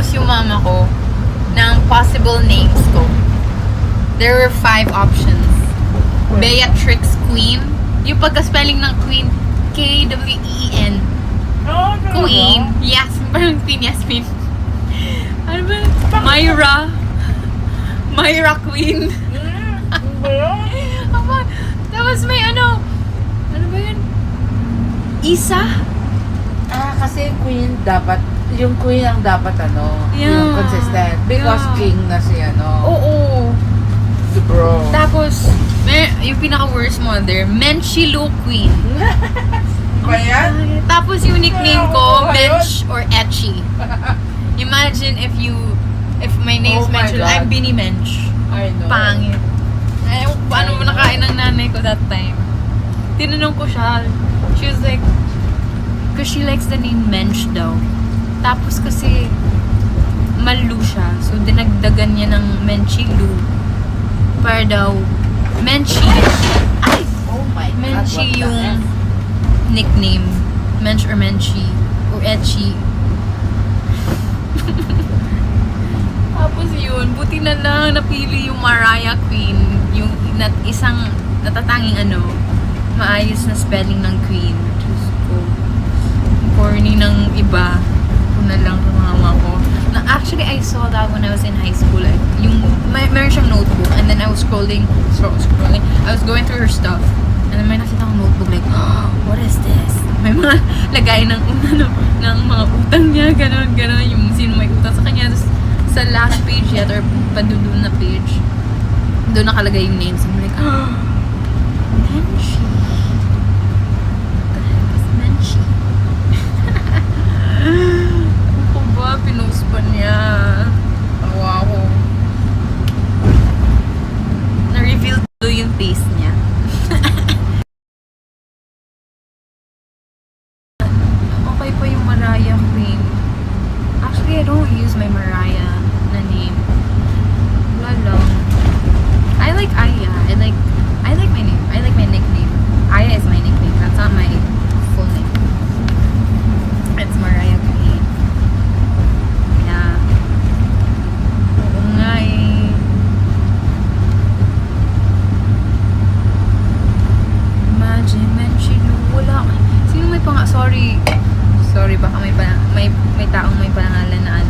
nag-propose yung mama ko ng possible names ko. There were 5 options. Beatrix Queen. Yung pagka-spelling ng Queen, K-W-E-E-N. Oh, Queen. Yes, parang Queen Yasmin. Ano ba? Myra Queen. Tapos may ano ba yun? Isa? Kasi queen dapat, yung queen ang dapat Yeah. yung consistent. Because Yeah. king na si Oo. si bro. Tapos, yung pinaka-worst mo there, Menchilu Queen. Ba yan? Tapos yung nickname ko, Oh, Mench or Etchy. Imagine if my name is Oh my Menchilu, God. I'm Bini Mench. I know. Pangit. Ay, paano mo nakain ng nanay ko that time? Tinanong ko siya. She was like, because she likes the name Mench daw. Tapos kasi, Malu siya. So, dinagdagan niya ng Menchilu. Para daw, Menchi. Ay! Oh my God. Menchi what the yung F? nickname. Mench or Menchi. Or Etchi. Tapos yun, buti na lang napili yung Mariah Queen. Yung isang natatanging maayos na spelling ng Queen. Diyos ko. Corny ng iba. Ako na lang sa mama ko. Actually, I saw that when I was in high school. Meron siyang notebook. And then I was scrolling. I was going through her stuff. And then may nakita akong notebook like, oh, what is this? May mga lagay ng mga utang niya. Ganon. Yung sino may utang sa kanya. Tapos, sa last page yet or padudun na page, doon nakalagay yung names. I'm like, oh, Menchi. What the heck is Menchi? Ako ba? Pinost pa niya. Tawa ako. Na-reveal doon yung face niya. Okay pa yung Mariah Queen. Actually, I don't use my Mariah na name. Wala lang. I like Aya. I like my name. I like my nickname. Aya is my nickname. That's not my full name. It's Mariah Queen. Yeah. Oo nga eh. Imagine, Menchilu. Wala. Sino may sorry, baka may taong may pangalan na